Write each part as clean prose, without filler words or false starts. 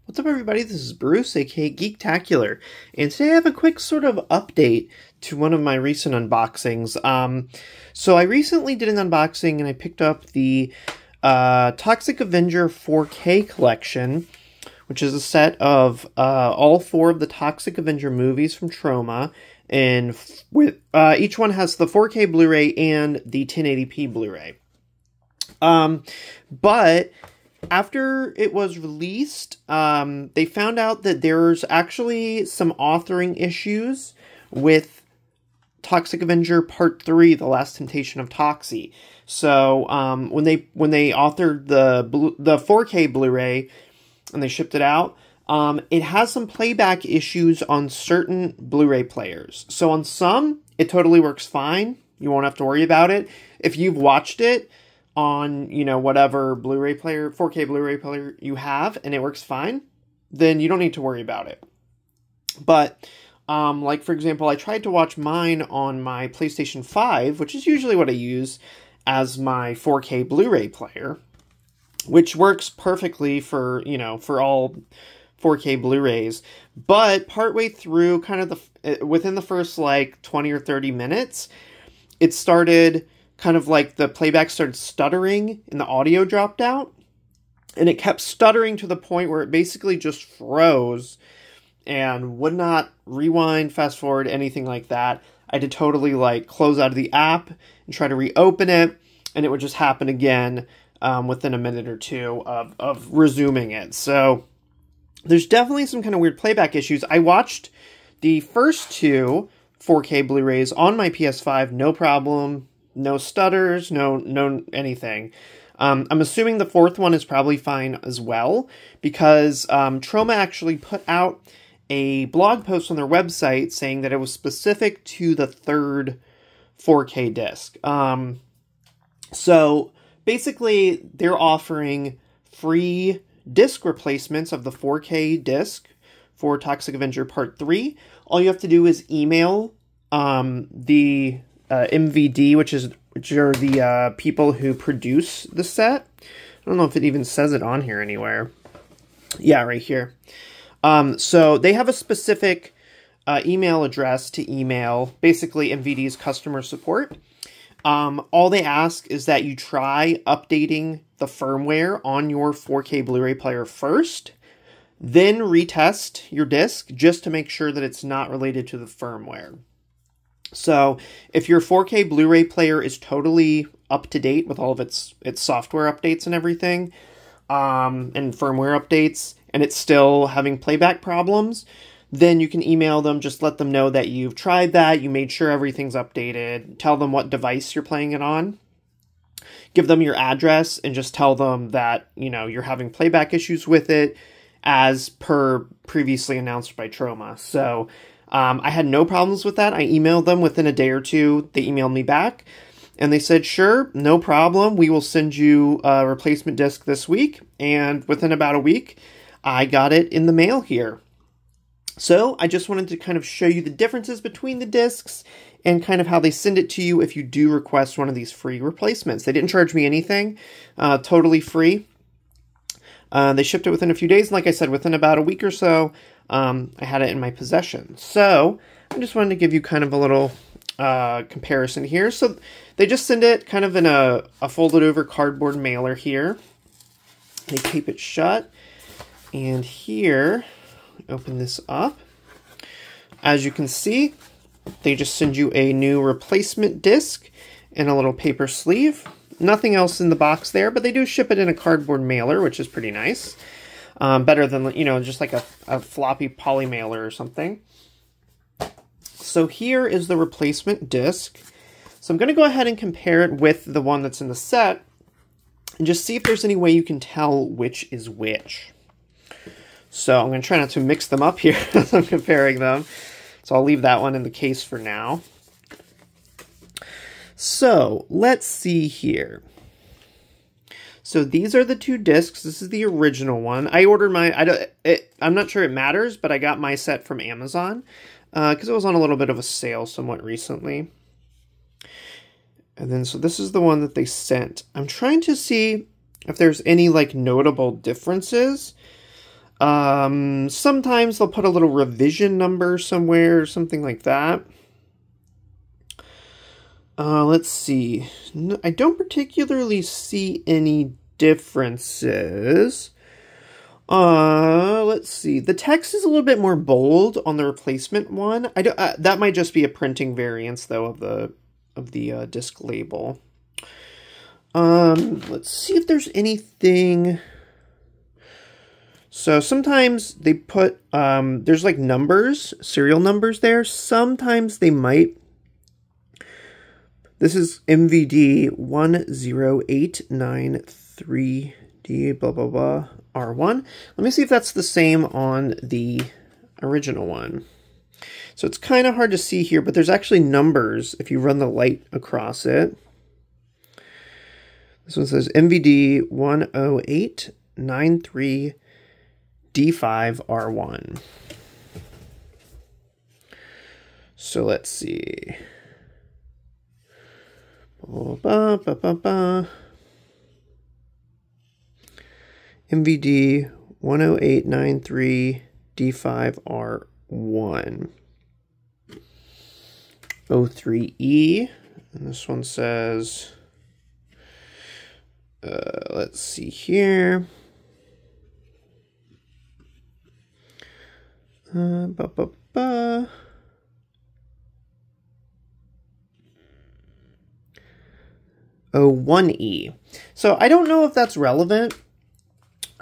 What's up, everybody? This is Bruce, aka Geektacular, and today I have a quick sort of update to one of my recent unboxings. So I recently did an unboxing and I picked up the Toxic Avenger 4K collection, which is a set of all four of the Toxic Avenger movies from Troma, and with each one has the 4K Blu-ray and the 1080p Blu-ray. But after it was released, they found out that there's actually some authoring issues with Toxic Avenger Part 3, The Last Temptation of Toxie. So, when they authored the 4K Blu-ray and they shipped it out, it has some playback issues on certain Blu-ray players. So on some, it totally works fine. You won't have to worry about it. If you've watched it on, whatever Blu-ray player, 4K Blu-ray player you have, and it works fine, then you don't need to worry about it. But, like, for example, I tried to watch mine on my PlayStation 5, which is usually what I use as my 4K Blu-ray player, which works perfectly for, for all 4K Blu-rays. But partway through, kind of within the first, 20 or 30 minutes, it started kind of like the playback started stuttering and the audio dropped out, and it kept stuttering to the point where it basically just froze and would not rewind, fast forward, anything like that. I had to totally close out of the app and try to reopen it, and it would just happen again within a minute or two of resuming it. So there's definitely some kind of weird playback issues. I watched the first two 4K Blu-rays on my PS5, no problem. No stutters, no anything. I'm assuming the fourth one is probably fine as well, because Troma actually put out a blog post on their website saying that it was specific to the third 4K disc. So basically, they're offering free disc replacements of the 4K disc for Toxic Avenger Part 3. All you have to do is email the MVD, which are the people who produce the set. I don't know if it even says it on here anywhere. Yeah, right here. So they have a specific email address to email, basically MVD's customer support. All they ask is that you try updating the firmware on your 4K Blu-ray player first, then retest your disc just to make sure that it's not related to the firmware. So if your 4K Blu-ray player is totally up to date with all of its software updates and everything, and firmware updates, and it's still having playback problems, then you can email them, just let them know that you've tried that, you made sure everything's updated, tell them what device you're playing it on, give them your address, and just tell them that, you're having playback issues with it, as per previously announced by Troma. So I had no problems with that. I emailed them within a day or two. They emailed me back, and they said, sure, no problem. We will send you a replacement disc this week. And within about a week, I got it in the mail here. So I just wanted to kind of show you the differences between the discs and kind of how they send it to you if you do request one of these free replacements. They didn't charge me anything, totally free. They shipped it within a few days, and like I said, within about a week or so, I had it in my possession. So I just wanted to give you kind of a little comparison here. So they just send it kind of in a folded over cardboard mailer here. They tape it shut. And here, open this up. As you can see, they just send you a new replacement disc and a little paper sleeve. Nothing else in the box there, but they do ship it in a cardboard mailer, which is pretty nice. Better than, just like a floppy poly mailer or something. So here is the replacement disc. So I'm going to go ahead and compare it with the one that's in the set and just see if there's any way you can tell which is which. So I'm going to try not to mix them up here as I'm comparing them. So I'll leave that one in the case for now. So let's see here. So these are the two discs. This is the original one. I ordered my, I'm not sure it matters, but I got my set from Amazon because it was on a little bit of a sale somewhat recently. And then, so this is the one that they sent. I'm trying to see if there's any, notable differences. Sometimes they'll put a little revision number somewhere, or something like that. Let's see. I don't particularly see any differences. Let's see. The text is a little bit more bold on the replacement one. That might just be a printing variance though of the disc label. Let's see if there's anything. So sometimes they put there's like numbers, serial numbers there. Sometimes they might. This is MVD 10893D blah blah blah R1. Let me see if that's the same on the original one. So it's kind of hard to see here, but there's actually numbers if you run the light across it. This one says MVD 10893D5R1. So let's see. MVD 10893D5R1. 03E. And this one says, let's see here. 01E. So I don't know if that's relevant.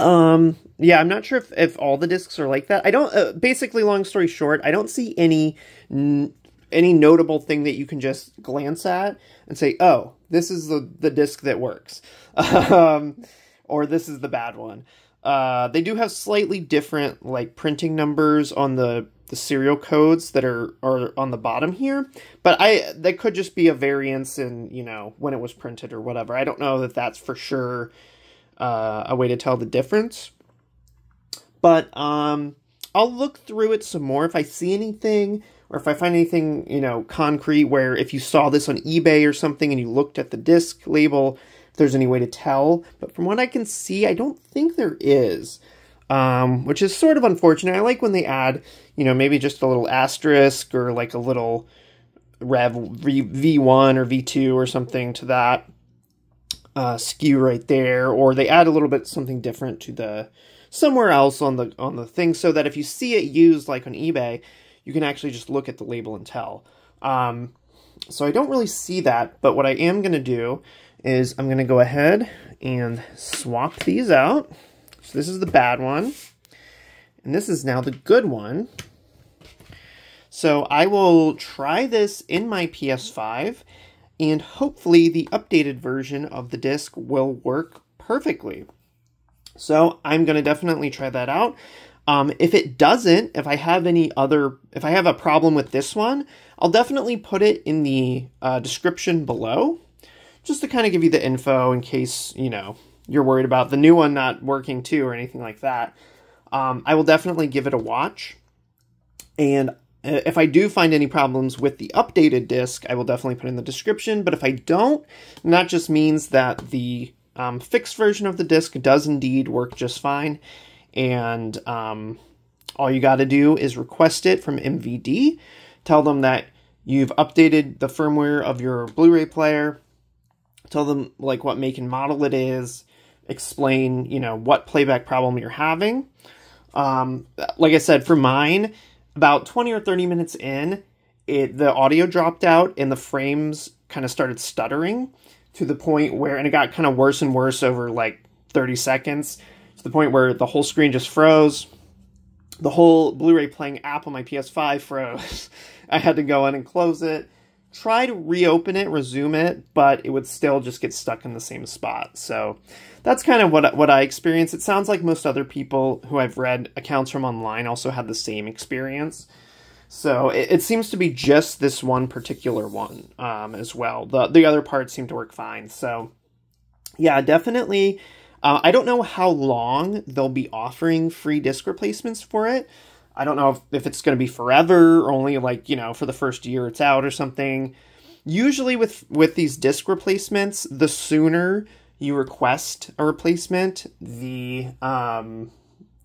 Yeah, I'm not sure if all the discs are like that. I don't, basically, long story short, I don't see any notable thing that you can just glance at and say, oh, this is the disc that works. Or this is the bad one. They do have slightly different, like, printing numbers on the serial codes that are on the bottom here, but that could just be a variance in, you know, when it was printed or whatever. I don't know that that's for sure a way to tell the difference, but I'll look through it some more if I see anything, or if I find anything, you know, concrete, where if you saw this on eBay or something and you looked at the disc label, if there's any way to tell. But from what I can see, I don't think there is. Which is sort of unfortunate. I like when they add, you know, maybe just a little asterisk or like a little Rev V1 or V2 or something to that SKU right there, or they add a little bit something different to the somewhere else on the thing, so that if you see it used like on eBay, you can actually just look at the label and tell. So I don't really see that, but what I am going to do is I'm going to go ahead and swap these out. So this is the bad one, and this is now the good one. So I will try this in my PS5, and hopefully the updated version of the disc will work perfectly. So I'm going to definitely try that out. If it doesn't, if I have a problem with this one, I'll definitely put it in the description below, just to kind of give you the info in case, you know, you're worried about the new one not working too or anything like that. I will definitely give it a watch. And if I do find any problems with the updated disc, I will definitely put it in the description. But if I don't, and that just means that the fixed version of the disc does indeed work just fine. And all you got to do is request it from MVD. Tell them that you've updated the firmware of your Blu-ray player. Tell them like what make and model it is. Explain, you know, what playback problem you're having. Like I said, for mine, about 20 or 30 minutes in, the audio dropped out and the frames kind of started stuttering to the point where, and it got kind of worse and worse over like 30 seconds, to the point where the whole screen just froze. The whole Blu-ray playing app on my PS5 froze. I had to go in and close it. Try to reopen it, resume it, but it would still just get stuck in the same spot. So that's kind of what I experienced. It sounds like most other people who I've read accounts from online also had the same experience. So it seems to be just this one particular one as well. The other parts seem to work fine. So yeah, definitely. I don't know how long they'll be offering free disc replacements for it. I don't know if it's going to be forever or only like, you know, for the first year it's out or something. Usually with these disc replacements, the sooner you request a replacement, the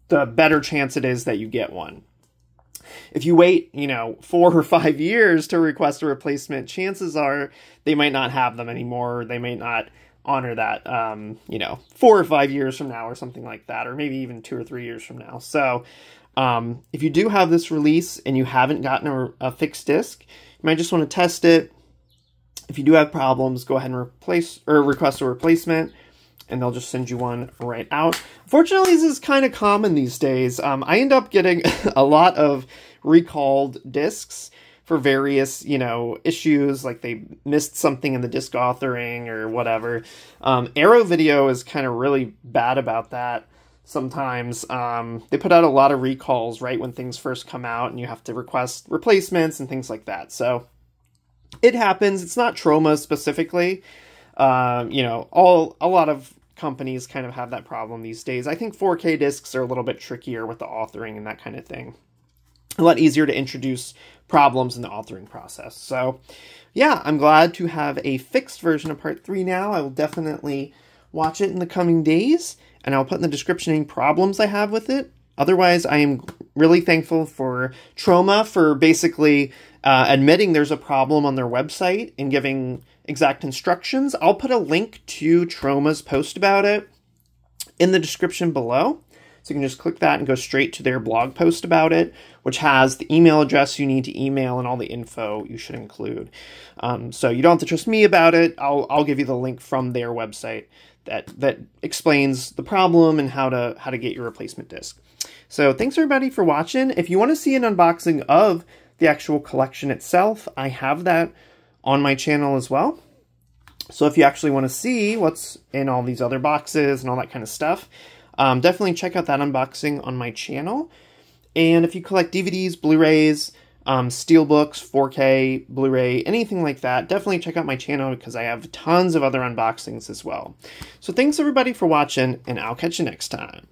the better chance it is that you get one. If you wait, 4 or 5 years to request a replacement, chances are they might not have them anymore. They may not honor that, 4 or 5 years from now or something like that, or maybe even 2 or 3 years from now. So if you do have this release and you haven't gotten a fixed disc, you might just want to test it. If you do have problems, go ahead and request a replacement, and they'll just send you one right out. Fortunately, this is kind of common these days. I end up getting a lot of recalled discs for various, issues, like they missed something in the disc authoring or whatever. Arrow Video is kind of really bad about that sometimes. They put out a lot of recalls right when things first come out, and you have to request replacements and things like that. So it happens. It's not Troma specifically. A lot of companies kind of have that problem these days. I think 4K discs are a little bit trickier with the authoring and that kind of thing. A lot easier to introduce problems in the authoring process. So yeah, I'm glad to have a fixed version of Part 3 now. I will definitely watch it in the coming days, and I'll put in the description any problems I have with it. Otherwise, I am really thankful for Troma for basically admitting there's a problem on their website and giving exact instructions. I'll put a link to Troma's post about it in the description below. So you can just click that and go straight to their blog post about it, which has the email address you need to email and all the info you should include. So you don't have to trust me about it. I'll give you the link from their website that explains the problem and how to get your replacement disc. So thanks everybody for watching. If you want to see an unboxing of the actual collection itself, I have that on my channel as well. So if you actually want to see what's in all these other boxes and all that kind of stuff, definitely check out that unboxing on my channel. And if you collect DVDs, Blu-rays, Steelbooks, 4K, Blu-ray, anything like that, definitely check out my channel because I have tons of other unboxings as well. So thanks everybody for watching, and I'll catch you next time.